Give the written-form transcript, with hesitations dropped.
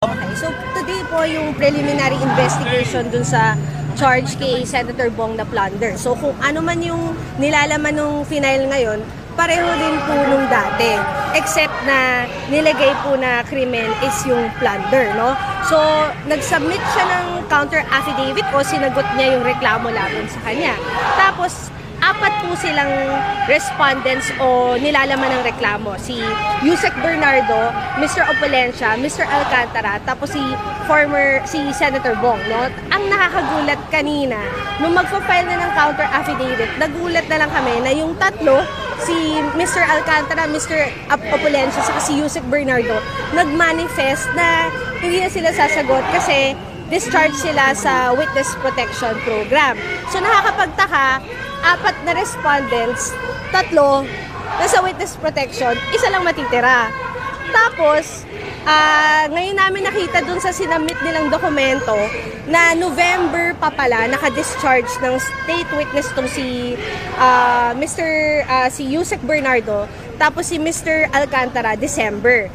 Okay, so today po yung preliminary investigation dun sa charge kay Senator Bong na plunder. So kung ano man yung nilalaman nung final ngayon, pareho din po nung dati. Except na nilagay po na krimen is yung plunder, no? So nag-submit siya ng counter affidavit o sinagot niya yung reklamo laban sa kanya. Tapos apat po silang respondents o nilalaman ng reklamo. Si Yusek Bernardo, Mr. Opulencia, Mr. Alcantara, tapos si Senator Bong, no? Ang nakakagulat kanina, nung magpa-file na ng counter affidavit, nagulat na lang kami na yung tatlo, si Mr. Alcantara, Mr. Opulencia, saka si Yusek Bernardo, nag-manifest na hindi na sila sasagot kasi discharge sila sa Witness Protection Program. So nakakapagtaka, apat na respondents, tatlo nasa witness protection, isa lang matitira. Tapos, ngayon namin nakita dun sa sinamit nilang dokumento na November pa pala naka-discharge ng state witness tong si Yusek Bernardo, tapos si Mr. Alcantara, December.